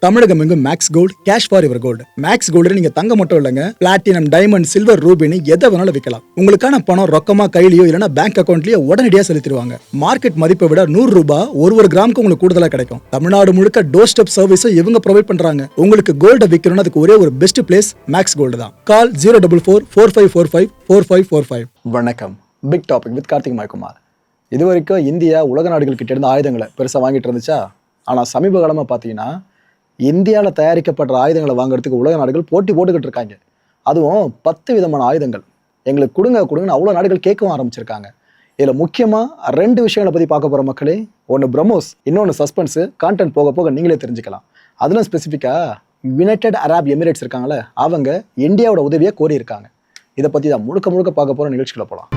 தமிழகம் எங்கும் Max Gold cash for your gold. Max Gold நீங்க தங்க மட்டும் இல்லைங்க, பிளாட்டினம், டைமண்ட், சில்வர், ரூபினி எதை வேணாலும் விற்கலாம். உங்களுக்கான பணம் ரொக்கமா கையிலயோ இல்லைன்னா பேங்க் அக்கௌண்ட்லயோ உடனடியாக செலுத்திடுவாங்க. மார்க்கெட் மதிப்பை விட 100 ரூபாய் ஒரு கிராமுக்கு உங்களுக்கு கூடுதலாக கிடைக்கும். தமிழ்நாடு முழுக்க டோர் ஸ்டெப் சர்வீஸும் இவங்க ப்ரொவைட் பண்றாங்க. உங்களுக்கு கோல்ட விற்கணும்னு அதுக்கு ஒரே ஒரு பெஸ்ட் பிளேஸ் மேக்ஸ் கோல்டு தான். கால் 04445454545. வணக்கம். Big topic with Karthik மயக்குமார். இது வரைக்கும் இந்தியா உலக நாடுகள் கிட்ட இருந்து ஆயுதங்களை பெருசாக வாங்கிட்டு இருந்துச்சா? ஆனால் சமீப காலமாக பார்த்தீங்கன்னா இந்தியாவில் தயாரிக்கப்படுற ஆயுதங்களை வாங்குறதுக்கு உலக நாடுகள் போட்டி போட்டுக்கிட்டு இருக்காங்க. அதுவும் 10 விதமான ஆயுதங்கள் எங்களுக்கு கொடுங்கன்னு அவ்வளோ நாடுகள் கேட்கவும் ஆரம்பிச்சிருக்காங்க. இதில் முக்கியமாக 2 விஷயங்களை பற்றி பார்க்க போகிற மக்களே. ஒன்று பிரம்மோஸ், இன்னொன்று சஸ்பென்ஸு. கான்டென்ட் போக போக நீங்களே தெரிஞ்சுக்கலாம். அதிலும் ஸ்பெசிஃபிக்காக யுனைடெட் அரப் எமிரேட்ஸ் இருக்காங்களே, அவங்க இந்தியாவோட உதவியை கோரியிருக்காங்க. இதை பற்றி தான் முழுக்க பார்க்க போகிற நிகழ்ச்சிகளை போகலாம்.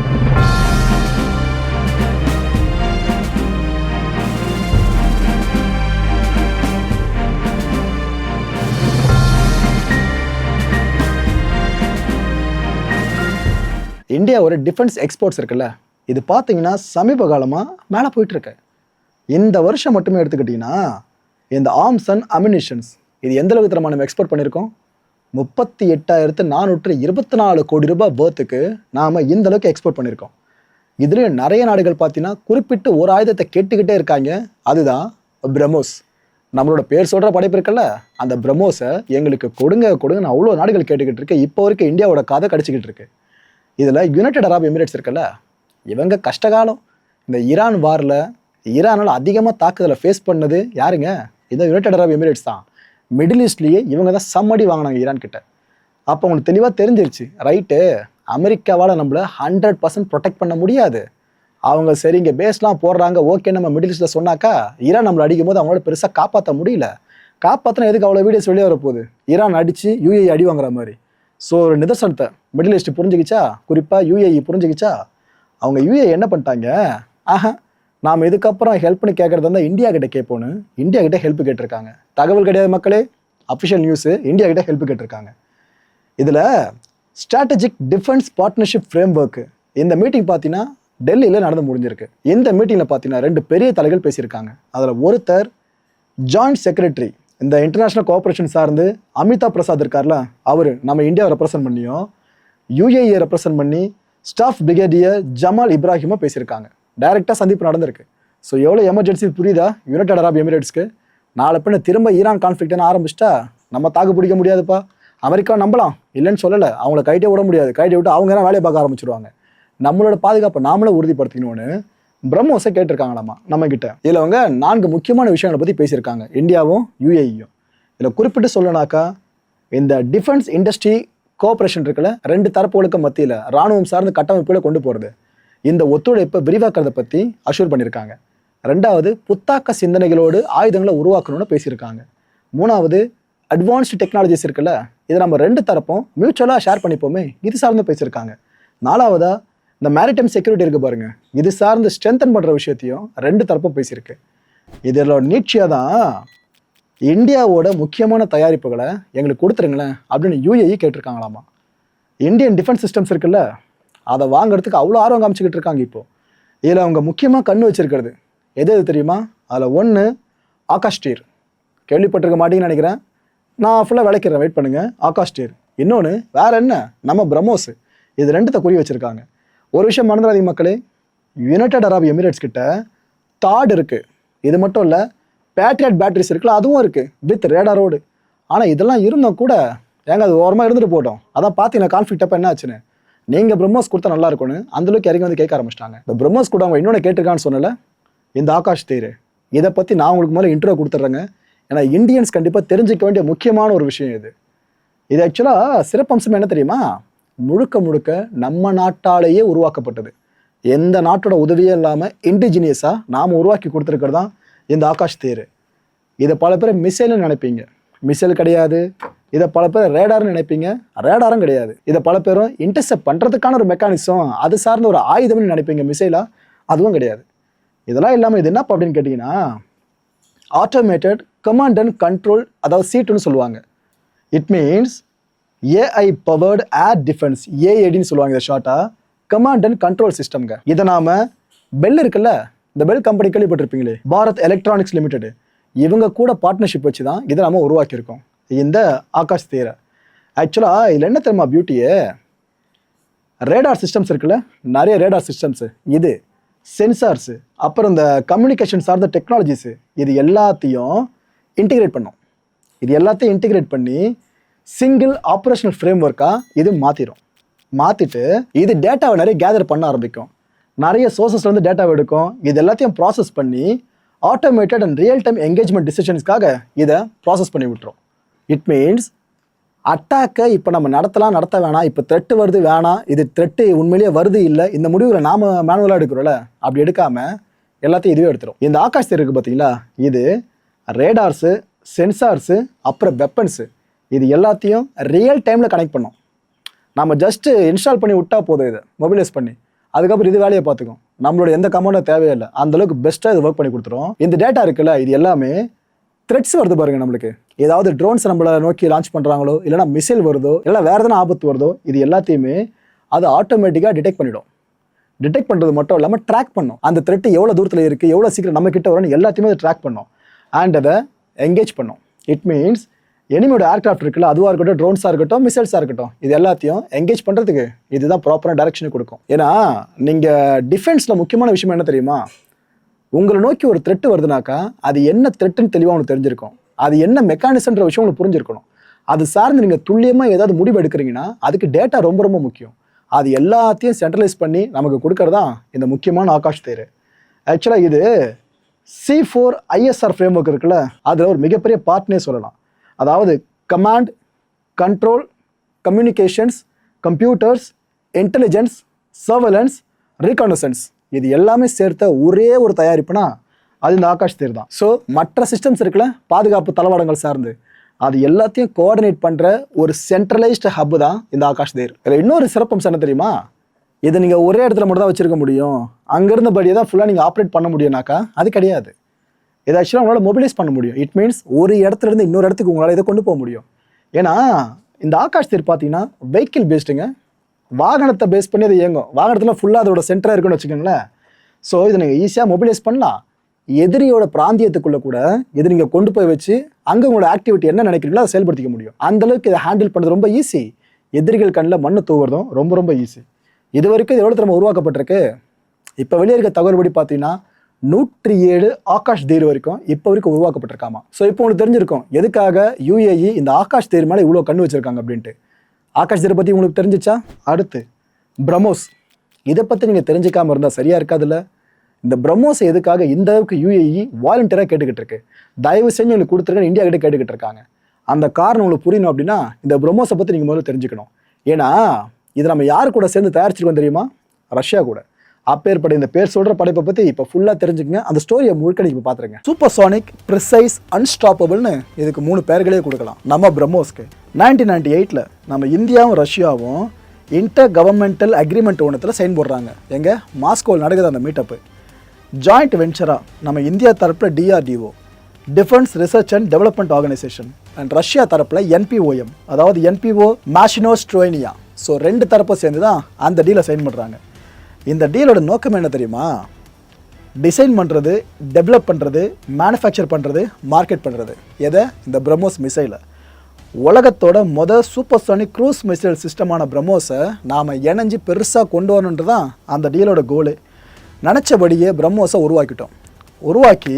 இந்தியாவோட டிஃபென்ஸ் எக்ஸ்போர்ட்ஸ் இருக்குல்ல, இது பார்த்தீங்கன்னா சமீப காலமாக மேலே போயிட்டு இருக்கு. இந்த வருஷம் மட்டுமே எடுத்துக்கிட்டிங்கன்னா இந்த ஆர்ம்ஸ் அண்ட் அம்யூனிஷன்ஸ் இது எந்த அளவுக்கு நம்ம எக்ஸ்போர்ட் பண்ணியிருக்கோம்? 38,424 கோடி ரூபாய் பேர்த்துக்கு நாம் இந்த அளவுக்கு எக்ஸ்போர்ட் பண்ணியிருக்கோம். இதுலேயும் நிறைய நாடுகள் பார்த்தீங்கன்னா குறிப்பிட்டு ஒரு ஆயுதத்தை கேட்டுக்கிட்டே இருக்காங்க. அதுதான் பிரம்மோஸ். நம்மளோட பேர் சொல்கிற படைப்பு இருக்குல்ல, அந்த பிரம்மோஸை எங்களுக்கு கொடுங்கன்னு அவ்வளோ நாடுகள் கேட்டுக்கிட்டு இருக்கு. இப்போ வரைக்கும் இந்தியாவோட காதை கடிச்சிக்கிட்டு இருக்கு. இதில் யுனைடெட் அரப் எமிரேட்ஸ் இருக்குல்ல, இவங்க கஷ்டகாலம். இந்த ஈரான் வாரில் ஈரானால் அதிகமாக தாக்குதலை ஃபேஸ் பண்ணது யாருங்க? இந்த யுனைடெட் அரப் எமிரேட்ஸ் தான். மிடில் ஈஸ்ட்லேயே இவங்க தான் சம்மடி வாங்கினாங்க ஈரான் கிட்ட. அப்போ உங்களுக்கு தெளிவாக தெரிஞ்சிருச்சு, ரைட்டு, அமெரிக்காவால் நம்மளை 100% ப்ரொடெக்ட் பண்ண முடியாது. அவங்க சரி இங்கே பேஸ்லாம் போடுறாங்க, ஓகே நம்ம மிடில் ஈஸ்ட்டில் சொன்னாக்கா ஈரான் நம்மளை அடிக்கும் போது அவங்களோட பெருசாக காப்பாற்ற முடியல. காப்பாற்றினா எதுக்கு அவ்வளோ வீடியோஸ் வெளியே வரப்போகுது? ஈரான் அடித்து யூஏஇ அடி வாங்குற மாதிரி. ஸோ ஒரு நிதர்சனத்தை மிடில் ஈஸ்ட் புரிஞ்சுக்கிச்சா, குறிப்பாக யூஏஇ புரிஞ்சுக்கிச்சா? அவங்க யூஏஇ என்ன பண்ணிட்டாங்க, நாம் இதுக்கப்புறம் ஹெல்ப் பண்ணி கேட்குறது வந்து இந்தியா கிட்ட கேட்போன்னு இந்தியா கிட்ட ஹெல்ப் கேட்டிருக்காங்க. தகவல் கிடையாது மக்களே, அஃபிஷியல் நியூஸு, இந்தியா கிட்ட ஹெல்ப் கேட்டிருக்காங்க. இதில் strategic defence partnership frame work இந்த மீட்டிங் பார்த்தீங்கன்னா டெல்லியில் நடந்து முடிஞ்சிருக்கு. இந்த மீட்டிங்கில் பார்த்தீங்கன்னா 2 பெரிய தலைகள் பேசியிருக்காங்க. அதில் ஒருத்தர் ஜாயிண்ட் செக்ரட்டரி, இந்த இன்டர்நேஷ்னல் கோஆப்ரேஷன் சார்ந்து அமிதாப் பிரசாத் இருக்கார்ல, அவர் நம்ம இந்தியாவை ரெப்ரசன்ட் பண்ணியும் யூஏஇ ரெப்ரசன்ட் பண்ணி ஸ்டாஃப் பிரிகேடியர் ஜமால் இப்ராஹிமாக பேசியிருக்காங்க. டைரெக்டாக சந்திப்பு நடந்திருக்கு. ஸோ எவ்வளோ எமர்ஜென்சி புரியுதா யுனைடெட் அரப் எமிரேட்ஸ்க்கு? நாளை பின்ன திரும்ப ஈரான் கான்ஃப்ளிக்ட்னு ஆரம்பிச்சிட்டா நம்ம தாக்கு பிடிக்க முடியாதுப்பா. அமெரிக்கா நம்பலாம், இல்லைன்னு சொல்லலை, அவங்கள கைட்டே விட முடியாது. கைட்டை விட்டு அவங்க வேலையை பார்க்க ஆரம்பிச்சிடுவாங்க. நம்மளோட பாதுகாப்பை நாமளே உறுதிப்படுத்திக்கணும்னு பிரம்மோஸை கேட்டிருக்காங்களாமா நம்ம கிட்ட. இதில் அவங்க 4 முக்கியமான விஷயங்களை பற்றி பேசியிருக்காங்க, இந்தியாவும் யூஏஇயும். இதில் குறிப்பிட்டு சொல்லனாக்கா இந்த டிஃபென்ஸ் இண்டஸ்ட்ரி கோஆப்ரேஷன் இருக்குல்ல, 2 தரப்புகளுக்கு மத்தியில் இராணுவம் சார்ந்த கட்டமைப்புகளை கொண்டு போகிறது, இந்த ஒத்துழைப்பை விரிவாக்கிறத பற்றி அஷூர் பண்ணியிருக்காங்க. 2வது புத்தாக்க சிந்தனைகளோடு ஆயுதங்களை உருவாக்கணும்னு பேசியிருக்காங்க. 3வது அட்வான்ஸ்டு டெக்னாலஜிஸ் இருக்குல்ல, இதை நம்ம 2 தரப்பும் மியூச்சுவலாக ஷேர் பண்ணிப்போமே, இது சார்ந்து பேசியிருக்காங்க. 4வதா இந்த மேரிடைம் செக்யூரிட்டி இருக்குது பாருங்க, இது சார்ந்து ஸ்ட்ரென்தன் பண்ணுற விஷயத்தையும் 2 தரப்பும் பேசியிருக்கு. இதோட நீட்சியாக தான் இந்தியாவோட முக்கியமான தயாரிப்புகளை எங்களுக்கு கொடுத்துருங்களேன் அப்படின்னு யூஏஇ கேட்டிருக்காங்களாமா. இந்தியன் டிஃபென்ஸ் சிஸ்டம்ஸ் இருக்குல்ல, அதை வாங்குறதுக்கு அவ்வளோ ஆர்வம் காமிச்சிக்கிட்டு இருக்காங்க. இப்போது இதில் அவங்க முக்கியமாக கண்ணு வச்சிருக்கிறது எது தெரியுமா? அதில் ஒன்று ஆகாஷ் டீர், கேள்விப்பட்டிருக்க மாட்டீங்கன்னு நினைக்கிறேன், நான் ஃபுல்லாக விளக்கிறேன், வெயிட் பண்ணுங்கள். ஆகாஷ் டீர். இன்னொன்று வேற என்ன, நம்ம பிரம்மோஸ். இது 2த்தை குறி வச்சுருக்காங்க. ஒரு விஷயம் மறந்துடாதீங்க மக்களே, யுனைடெட் அரப் எமிரேட்ஸ் கிட்ட தாட் இருக்குது. இது மட்டும் இல்லை, பேட்ரியட் பேட்டரிஸ் இருக்குல்ல, அதுவும் இருக்குது வித் ரேடாரோடு. ஆனால் இதெல்லாம் இருந்தோம் கூட ஏங்க அது ஓரமாக இருந்துட்டு போட்டோம். அதான் பார்த்தீங்கன்னா கான்ஃப்ளிக்ட் அப்போ என்ன ஆச்சுன்னு, நீங்கள் பிரம்மோஸ் கொடுத்தா நல்லா இருக்கும்னு அந்தளவுக்கு இறங்கி வந்து கேட்க ஆரம்பிச்சிட்டாங்க. இந்த பிரம்மோஸ் கூட அவங்க இன்னொன்று கேட்டிருக்கான்னு சொன்னல, இந்த ஆகாஷ் தேர், இதை பற்றி நான் உங்களுக்கு மேலே இன்ட்ரோ கொடுத்துட்றேங்க. ஏன்னா இந்தியன்ஸ் கண்டிப்பாக தெரிஞ்சிக்க வேண்டிய முக்கியமான ஒரு விஷயம் இது. இது ஆக்சுவலாக சிறப்பம்சம் என்ன தெரியுமா? முழுக்க நம்ம நாட்டாலேயே உருவாக்கப்பட்டது. எந்த நாட்டோட உதவியே இல்லாமல் இண்டிஜினியஸாக நாம் உருவாக்கி கொடுத்துருக்கிறது தான் இந்த ஆகாஷ் தேர். இதை பல பேர் மிசைல்னு நினைப்பீங்க, மிசைல் கிடையாது. இதை பல பேர் ரேடார்னு நினைப்பீங்க, ரேடாரும் கிடையாது. இதை பல பேரும் இன்டர்செப்ட் பண்ணுறதுக்கான ஒரு மெக்கானிசம், அது சார்ந்த ஒரு ஆயுதம்னு நினைப்பீங்க, மிசைலா, அதுவும் கிடையாது. இதெல்லாம் இல்லாமல் இது என்னப்பா அப்படின்னு கேட்டிங்கன்னா, ஆட்டோமேட்டட் கமாண்ட் அண்ட் கண்ட்ரோல், அதாவது C2ன்னு சொல்லுவாங்க. It means AI powered air defence, ஏஏடின்னு சொல்லுவாங்க இதை ஷார்ட்டாக, கமாண்ட் அண்ட் கண்ட்ரோல் சிஸ்டம்ங்க. இதை நாம் பெல் இருக்குல்ல, இந்த பெல் கம்பெனி கேள்விப்பட்டிருப்பீங்களே, பாரத் எலக்ட்ரானிக்ஸ் லிமிடெட், இவங்க கூட பார்ட்னர்ஷிப் வச்சு தான் இதை நம்ம உருவாக்கியிருக்கோம், இந்த ஆகாஷ் தேரை. ஆக்சுவலாக இதில் என்ன தெரியுமா பியூட்டியே, ரேடார் சிஸ்டம்ஸ் இருக்குல்ல, நிறைய ரேடார் சிஸ்டம்ஸு, இது சென்சார்ஸு, அப்புறம் இந்த கம்யூனிகேஷன் சார்ந்த டெக்னாலஜிஸு, இது எல்லாத்தையும் இன்டிகிரேட் பண்ணோம். இது எல்லாத்தையும் இன்டிகிரேட் பண்ணி சிங்கிள் ஆப்ரேஷனல் ஃப்ரேம் ஒர்க்காக இது மாற்றிட்டு இது டேட்டாவை நிறைய கேதர் பண்ண ஆரம்பிக்கும். நிறைய சோர்சஸ்லேருந்து டேட்டாவை எடுக்கும். இது எல்லாத்தையும் ப்ராசஸ் பண்ணி automated and real time engagement டிசிஷன்ஸ்க்காக இதை ப்ராசஸ் பண்ணி விட்டுரும். இட் மீன்ஸ் அட்டாக்கை இப்போ நம்ம நடத்த வேணாம், இப்போ த்ரெட்டு வருது வேணாம், இது த்ரெட்டு உண்மையிலேயே வருது இல்லை, இந்த முடிவுகளை நாம் மேனுவலாக எடுக்கிறோம்ல, அப்படி எடுக்காமல் எல்லாத்தையும் இதுவே எடுத்துரும். இந்த ஆகாஷ் தேர் இருக்குது பார்த்தீங்களா, இது ரேடார்ஸு, சென்சார்ஸு, அப்புறம் வெப்பன்ஸு, இது எல்லாத்தையும் ரியல் டைமில் கனெக்ட் பண்ணோம். நம்ம ஜஸ்ட்டு இன்ஸ்டால் பண்ணி விட்டால் போதும், இதை மொபைலைஸ் பண்ணி, அதுக்கப்புறம் இது வேலையை பார்த்துக்கும். நம்மளோட எந்த கமாண்டும் தேவையில்லை, அந்தளவுக்கு பெஸ்ட்டாக இது ஒர்க் பண்ணி கொடுத்துரும். இந்த டேட்டா இருக்குல்ல, இது எல்லாமே த்ரெட்ஸ் வருது பாருங்க. நம்மளுக்கு ஏதாவது ட்ரோன்ஸ் நம்மளை நோக்கி லான்ச் பண்ணுறாங்களோ, இல்லைனா மிசைல் வருதோ, இல்லை வேறு எதனா ஆபத்து வருதோ, இது எல்லாத்தையுமே அது ஆட்டோமேட்டிக்காக டிடெக்ட் பண்ணிடும். டிடெக்ட் பண்ணுறது மட்டும் இல்லாமல் ட்ராக் பண்ணும். அந்த த்ரெட்டு எவ்வளோ தூரத்தில் இருக்குது, எவ்வளோ சீக்கிரம் நம்ம கிட்ட வரும்னு எல்லாத்தையுமே அதை ட்ராக் பண்ணும் அண்ட் அதை என்கேஜ் பண்ணும். இட் மீன்ஸ் எனிமியோட ஏர்க்ராஃப்ட் இருக்குல்ல, அதுவாக இருக்கட்டும், ட்ரோன்ஸாக இருக்கட்டும், மிசைல்ஸாக இருக்கட்டும், இது எல்லாத்தையும் என்கேஜ் பண்ணுறதுக்கு இதுதான் ப்ராப்பராக டைரக்ஷனை கொடுக்கும். ஏன்னா நீங்கள் டிஃபென்ஸில் முக்கியமான விஷயம் என்ன தெரியுமா, உங்களை நோக்கி ஒரு த்ரெட்டு வருதுனாக்கா அது என்ன த்ரெட்டுன்னு தெளிவாக உங்களுக்கு தெரிஞ்சிருக்கும், அது என்ன மெக்கானிசம்ன்ற விஷயம் உங்களுக்கு புரிஞ்சிருக்கணும். அது சார்ந்து நீங்கள் துல்லியமாக ஏதாவது முடிவு எடுக்கிறீங்கன்னா அதுக்கு டேட்டா ரொம்ப ரொம்ப முக்கியம். அது எல்லாத்தையும் சென்ட்ரலைஸ் பண்ணி நமக்கு கொடுக்கறது தான் இந்த முக்கியமான ஆகாஷ் தேர். ஆக்சுவலாக இது C4 ISR ஃப்ரேம் ஒர்க் இருக்குல்ல, அதில் ஒரு மிகப்பெரிய பார்ட்னே சொல்லலாம். அதாவது command, control, communications, computers, intelligence, surveillance, reconnaissance, இது எல்லாமே சேர்த்த ஒரே ஒரு தயாரிப்புனா அது இந்த ஆகாஷ் தேர் தான். ஸோ மற்ற சிஸ்டம்ஸ் இருக்குல்ல, பாதுகாப்பு தளவாடங்கள் சார்ந்து, அது எல்லாத்தையும் கோஆர்டினேட் பண்ணுற ஒரு சென்ட்ரலைஸ்டு ஹப் தான் இந்த ஆகாஷ் தேர். இதில் இன்னொரு சிறப்பம்சம் என்ன தெரியுமா, இதை நீங்கள் ஒரே இடத்துல மட்டும் தான் வச்சுருக்க முடியும், அங்கேருந்தபடியே தான் ஃபுல்லாக நீங்கள் ஆப்ரேட் பண்ண முடியும்னாக்கா அது கிடையாது. இதை ஆக்சுவலாக உங்களால் மொபிலைஸ் பண்ண முடியும். இட் மீன்ஸ் ஒரு இடத்துலேருந்து இன்னொரு இடத்துக்கு உங்களால் இதை கொண்டு போக முடியும். ஏன்னா இந்த ஆகாஷ் தேர் பார்த்தீங்கன்னா வெஹிக்கிள் பேஸ்டுங்க, வாகனத்தை பேஸ் பண்ணி அதை இயங்கும். வாகனத்தில் ஃபுல்லாக அதோட சென்டராக இருக்குன்னு வச்சுக்கோங்களேன். ஸோ இதை நீங்கள் ஈஸியாக மொபிலைஸ் பண்ணலாம். எதிரியோட பிராந்தியத்துக்குள்ளே கூட இதை நீங்கள் கொண்டு போய் வச்சு அங்கே உங்களோட ஆக்டிவிட்டி என்ன நினைக்கிறீங்களோ அதை செயல்படுத்திக்க முடியும். அந்தளவுக்கு இதை ஹேண்டில் பண்ணுறது ரொம்ப ஈஸி. எதிரிகள் கண்ணில் மண்ணு தூவுறதும் ரொம்ப ரொம்ப ஈஸி. இது வரைக்கும் இது எவ்வளோ திறமை உருவாக்கப்பட்டிருக்கு, இப்போ வெளியே இருக்க தகவல்படி பார்த்தீங்கன்னா 107 ஆகாஷ் தேர் வரைக்கும் இப்போ வரைக்கும் உருவாக்கப்பட்டிருக்காமா. ஸோ இப்போ உங்களுக்கு தெரிஞ்சிருக்கும் எதுக்காக UAE இந்த ஆகாஷ் தேர் மேலே இவ்வளோ கண்ணு வச்சிருக்காங்க அப்படின்ட்டு. ஆகாஷ் தேரை பற்றி உங்களுக்கு தெரிஞ்சிச்சா? அடுத்து பிரம்மோஸ், இதை பற்றி நீங்கள் தெரிஞ்சிக்காமல் இருந்தால் சரியாக இருக்காதுல்ல. இந்த பிரம்மோஸை எதுக்காக இந்த அளவுக்கு UAE வாலண்டியராக கேட்டுக்கிட்டு இருக்கு, தயவு செஞ்சு உங்களுக்கு கொடுத்துருக்கேன் இந்தியா கிட்ட கேட்டுக்கிட்டு இருக்காங்க. அந்த காரணம் உங்களுக்கு புரியணும் அப்படின்னா இந்த பிரம்மோஸை பற்றி நீங்கள் முதல்ல தெரிஞ்சுக்கணும். ஏன்னா இது நம்ம யார் கூட சேர்ந்து தயாரிச்சிருக்கோம் தெரியுமா, ரஷ்யா கூட. அப்பேற்பட்ட இந்த பேர் சொல்கிற படைப்பை பற்றி இப்போ ஃபுல்லாக தெரிஞ்சுக்கங்க. அந்த ஸ்டோரியை முழுக்க இப்போ பார்த்துருங்க. சூப்பர்சானிக், ப்ரிசைஸ், அன்ஸ்டாப்பபிள்னு இதுக்கு 3 பேர்களே கொடுக்கலாம் நம்ம பிரம்மோஸ்க்கு. 1998 நம்ம இந்தியாவும் ரஷ்யாவும் இன்டர் கவர்மெண்டல் அக்ரிமெண்ட் ஒன்றத்தில் சைன் போடுறாங்க. எங்கே, மாஸ்கோவில் நடக்குது அந்த மீட்டப்பு. ஜாயிண்ட் வெஞ்சராக நம்ம இந்தியா தரப்பில் DRDO, defence research and development organisation, and Russia தரப்பில் NPOM, அதாவது NPO மாஷினோஸ்ட்ரோனியா. ஸோ 2 தரப்பை சேர்ந்து தான் அந்த டீலை சைன் பண்ணுறாங்க. இந்த டீலோட நோக்கம் என்ன தெரியுமா, டிசைன் பண்ணுறது, டெவலப் பண்ணுறது, மேனுஃபேக்சர் பண்ணுறது, மார்க்கெட் பண்ணுறது. எதை, இந்த பிரம்மோஸ் மிசைலை. உலகத்தோட சூப்பர்சானிக் க்ரூஸ் மிசைல் சிஸ்டமான பிரம்மோஸை நாம் இணைஞ்சு பெருசாக கொண்டு வரணுன்றது தான் அந்த டீலோட கோலு. நினச்சபடியே பிரம்மோஸை உருவாக்கி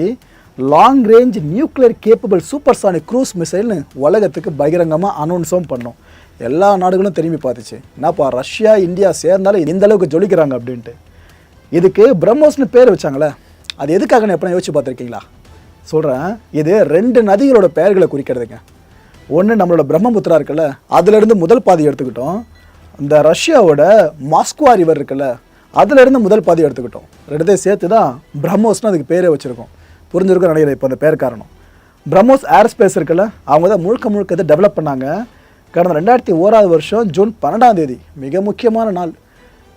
long range nuclear capable supersonic cruise மிசைல்னு உலகத்துக்கு பகிரங்கமாக அனௌன்ஸும் பண்ணோம். எல்லா நாடுகளும் திரும்பி பார்த்துச்சு, என்னப்பா ரஷ்யா இந்தியா சேர்ந்தாலும் இந்த அளவுக்கு ஜொலிக்கிறாங்க அப்படின்ட்டு. இதுக்கு பிரம்மோஸ்னு பேர் வச்சாங்களே, அது எதுக்காகன்னு எப்போ யோசிச்சு பார்த்துருக்கீங்களா? சொல்கிறேன். இது 2 நதிகளோட பெயர்களை குறிக்கிறதுங்க. ஒன்று நம்மளோட பிரம்மபுத்திரா இருக்குல்ல, அதுலேருந்து முதல் பாதி எடுத்துக்கிட்டோம். இந்த ரஷ்யாவோட மாஸ்குவா ரிவர் இருக்குல்ல, அதுலேருந்து முதல் பாதி எடுத்துக்கிட்டோம். 2 சேர்த்து தான் பிரம்மோஸ்னு அதுக்கு பேரே வச்சுருக்கோம். புரிஞ்சிருக்கும் நினைக்கிறேன் இப்போ அந்த பேர் காரணம். பிரம்மோஸ் ஏர் ஸ்பேஸ் இருக்குல்ல, அவங்க தான் முழுக்க இதை டெவலப் பண்ணாங்க. கடந்த 2001 ஜூன் 12 மிக முக்கியமான நாள்.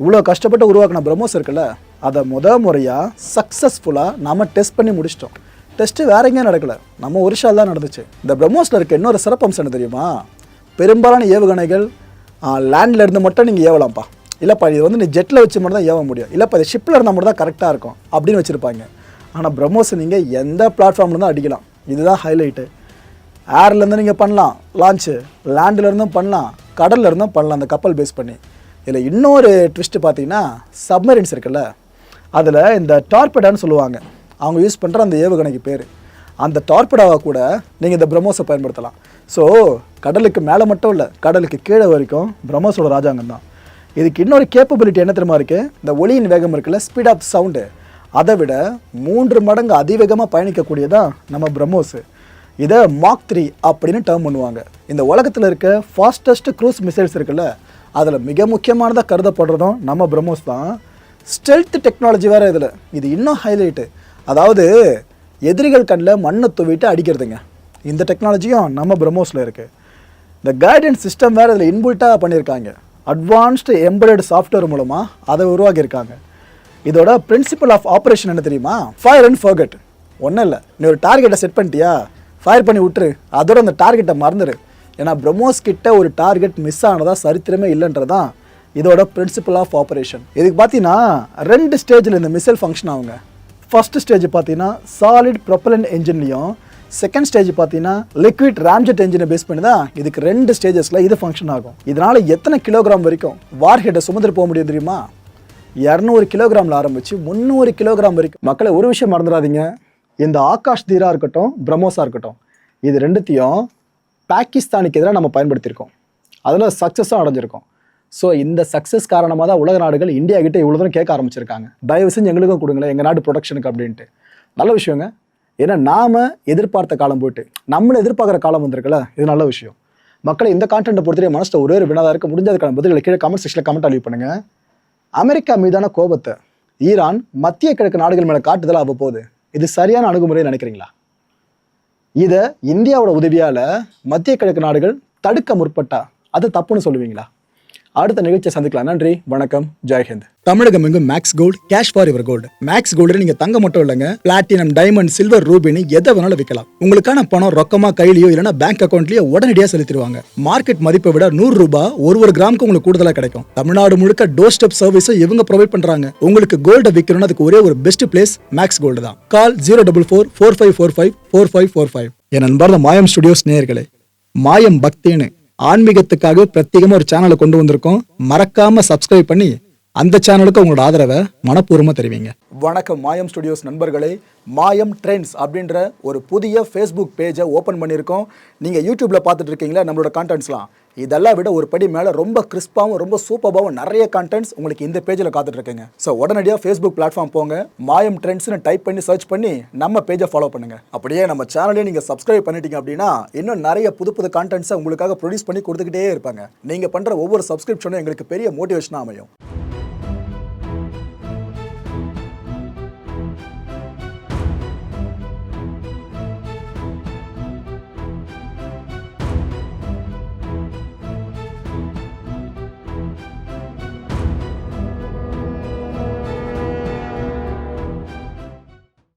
இவ்வளோ கஷ்டப்பட்டு உருவாக்கின பிரம்மோஸ் இருக்குல்ல, அதை முறையாக சக்ஸஸ்ஃபுல்லாக நம்ம டெஸ்ட் பண்ணி முடிச்சிட்டோம். டெஸ்ட்டு வேற எங்கேயும் நடக்கலை, நம்ம ஒரிஷாவில் தான் நடந்துச்சு. இந்த பிரம்மோஸில் இருக்க இன்னொரு சிறப்பம்சம் என்ன தெரியுமா, பெரும்பாலான ஏவுகணைகள் லேண்டில் இருந்து மட்டும் நீங்கள் ஏவலாம்ப்பா, இல்லைப்பா இது நீ ஜெட்டில் வச்சு மட்டும் தான் ஏவ முடியும், இல்லைப்பா இது ஷிப்பில் இருந்தால் மட்டும் தான் கரெக்டாக இருக்கும் அப்படின்னு வச்சுருப்பாங்க. ஆனால் பிரம்மோஸை நீங்கள் எந்த பிளாட்ஃபார்மில் தான் அடிக்கலாம், இதுதான் ஹைலைட்டு. ஏர்லேருந்து நீங்கள் பண்ணலாம் லான்ச்சு, லேண்ட்லேருந்தும் பண்ணலாம், கடல்ல இருந்தும் பண்ணலாம் அந்த கப்பல் பேஸ் பண்ணி. இதில் இன்னொரு ட்விஸ்ட்டு பார்த்தீங்கன்னா சப்மரின்ஸ் இருக்குல்ல, அதில் இந்த டார்பெடான்னு சொல்லுவாங்க, அவங்க யூஸ் பண்ணுற அந்த ஏவுகணைக்கு பேர். அந்த டார்பெடாவை கூட நீங்கள் இந்த பிரம்மோஸை பயன்படுத்தலாம். ஸோ கடலுக்கு மேலே மட்டும் இல்லை, கடலுக்கு கீழே வரைக்கும் பிரம்மோஸோட ராஜாங்கம் தான். இதுக்கு இன்னொரு கேப்பபிலிட்டி என்ன தெரியுமா இருக்குது, இந்த ஒளியின் வேகம் இருக்குல்ல, ஸ்பீட் ஆஃப் சவுண்டு, அதை விட 3 மடங்கு அதிவேகமாக பயணிக்கக்கூடியதான் நம்ம பிரம்மோஸு. இதை மாக் 3 அப்படின்னு டேர்ம் பண்ணுவாங்க. இந்த உலகத்தில் இருக்க ஃபாஸ்டஸ்ட் க்ரூஸ் மிசைல்ஸ் இருக்குல்ல, அதில் மிக முக்கியமானதாக கருதப்படுறதும் நம்ம பிரம்மோஸ் தான். ஸ்டெல்த் டெக்னாலஜி வேறு இதில், இது இன்னும் ஹைலைட்டு. அதாவது எதிரிகள் கண்ணில் மண்ணை துவிட்டு அடிக்கிறதுங்க, இந்த டெக்னாலஜியும் நம்ம பிரம்மோஸில் இருக்குது. இந்த கைடன்ஸ் சிஸ்டம் வேறு இதில் இன்புல்ட்டாக பண்ணியிருக்காங்க. அட்வான்ஸ்டு எம்பெடட் சாஃப்ட்வேர் மூலமாக அதை உருவாக்கியிருக்காங்க. இதோட பிரின்சிபல் ஆஃப் ஆப்ரேஷன் என்ன தெரியுமா, ஃபயர் அண்ட் ஃபர்கெட். ஒன்றும் இல்லை, நீ ஒரு டார்கெட்டை செட் பண்ணிட்டியா, ஃபயர் பண்ணி விட்டுரு, அதோட அந்த டார்கெட்டை மறந்துடு. ஏன்னா பிரம்மோஸ் கிட்ட ஒரு டார்கெட் மிஸ் ஆனதா சரித்திரமே இல்லைன்றதான் இதோட பிரின்சிபல் ஆஃப் ஆப்ரேஷன். இதுக்கு பார்த்தீங்கன்னா 2 ஸ்டேஜில் இந்த மிசைல் ஃபங்க்ஷன் ஆகுங்க. ஃபர்ஸ்ட் ஸ்டேஜ் பார்த்தீங்கன்னா சாலிட் ப்ரொப்பலண்ட் என்ஜின்லையும், செகண்ட் ஸ்டேஜ் பார்த்தீங்கன்னா லிக்விட் ராம்ஜெட் என்ஜினை பேஸ் பண்ணி தான் இதுக்கு 2 ஸ்டேஜஸில் இது ஃபங்க்ஷன் ஆகும். இதனால் எத்தனை கிலோகிராம் வரைக்கும் வார்ஹெட்டை சுமந்துட்டு போக முடியும் தெரியுமா, 200 கிலோகிராமில் ஆரம்பித்து 300 கிலோகிராம் வரைக்கும். மக்களை ஒரு விஷயம் மறந்துடாதீங்க, இந்த ஆகாஷ் தீரா இருக்கட்டும், பிரம்மோஸாக இருக்கட்டும், இது ரெண்டுத்தையும் பாகிஸ்தானுக்கு எதிராக நம்ம பயன்படுத்தியிருக்கோம், அதில் சக்ஸஸும் அடைஞ்சிருக்கோம். ஸோ இந்த சக்ஸஸ் காரணமாக தான் உலக நாடுகள் இந்தியா கிட்டே இவ்வளோ தூரம் கேட்க ஆரம்பிச்சிருக்காங்க, தயவு செஞ்சு எங்களுக்கும் கொடுங்களேன் எங்கள் நாடு ப்ரொடக்ஷனுக்கு அப்படின்ட்டு. நல்ல விஷயங்க. ஏன்னா நாம் எதிர்பார்த்த காலம் போயிட்டு நம்மளை எதிர்பார்க்குற காலம் வந்திருக்குல்ல, இது நல்ல விஷயம். மக்களை இந்த கான்டென்ட்டை பொறுத்தவரை மனசில் ஒரே ஒரு வினாதாக இருக்க, முடிஞ்சதுக்கான பதில்களை கீழே கமெண்ட் செக்ஷனில் கமெண்ட் அழிவு பண்ணுங்கள். அமெரிக்கா மீதான கோபத்தை ஈரான் மத்திய கிழக்கு நாடுகள் மேலே காட்டுதலாக அவ்வப்போது, இது சரியான அணுகுமுறையை நினைக்கிறீங்களா? இதை இந்தியாவோட உதவியால் மத்திய கிழக்கு நாடுகள் தடுக்க முற்பட்டா அது தப்புன்னு சொல்லுவீங்களா? அடுத்த நிகழ்ச்சியை சந்திக்கலாம். நன்றி, வணக்கம், ஜெய்ஹிந்த். தமிழகம் எங்கும் Max Gold, cash for your gold. Max Gold நீங்க தங்க மட்டும் இல்லைங்க, பிளாட்டினம், டைமண்ட், சில்வர், ரூபினி எதை வேணாலும் விற்கலாம். உங்களுக்கான பணம் ரொக்கமா கையிலயோ இல்லைன்னா பேங்க் அக்கௌண்ட்லயோ உடனடியாக செலுத்திடுவாங்க. மார்க்கெட் மதிப்பை விட 100 ரூபாய் ஒரு கிராமுக்கு உங்களுக்கு கூடுதலாக கிடைக்கும். தமிழ்நாடு முழுக்க டோர் ஸ்டெப் சர்வீஸை இவங்க ப்ரொவைட் பண்றாங்க. உங்களுக்கு கோல்டை விற்கணும்னா அதுக்கு ஒரே ஒரு பெஸ்ட் பிளேஸ் மேக்ஸ் கோல்டு தான். கால் 04445454545. என் நண்பர் மாயம் ஸ்டுடியோஸ் நேயர்களே, மாயம் பக்தின்னு ஆன்மீகத்துக்காக பிரத்யேகமா ஒரு சேனலை கொண்டு வந்திருக்கோம். மறக்காம சப்ஸ்கிரைப் பண்ணி அந்த சேனலுக்கு உங்களோட ஆதரவை மனப்பூர்வமா தெரிவிங்க. வணக்கம் மாயம் ஸ்டுடியோஸ் நண்பர்களே. மாயம் ட்ரெண்ட்ஸ் அப்படின்ற ஒரு புதிய ஃபேஸ்புக் பேஜை ஓப்பன் பண்ணியிருக்கோம். நீங்கள் யூடியூப்பில் பார்த்துட்டு இருக்கீங்களா நம்மளோட கான்டென்ட்ஸ்லாம், இதெல்லாம் விட ஒரு படி மேலே ரொம்ப கிறிஸ்பாகவும் ரொம்ப சூப்பராகவும் நிறைய கான்டென்ட்ஸ் உங்களுக்கு இந்த பேஜில் காத்துட்டு இருக்குங்க. ஸோ உடனடியாக ஃபேஸ்புக் பிளாட்ஃபார்ம் போங்க, மாயம் ட்ரெண்ட்ஸ்னு டைப் பண்ணி சர்ச் பண்ணி நம்ம பேஜை ஃபாலோ பண்ணுங்கள். அப்படியே நம்ம சேனலையும் நீங்கள் சப்ஸ்கிரைப் பண்ணிட்டீங்க அப்படின்னா இன்னும் நிறைய புது புது கான்டென்ட்ஸை உங்களுக்காக ப்ரொடியூஸ் பண்ணி கொடுத்துக்கிட்டே இருப்பாங்க. நீங்கள் பண்ணுற ஒவ்வொரு சப்ஸ்கிரிப்ஷனும் எங்களுக்கு பெரிய மோட்டிவேஷனாக அமையும்.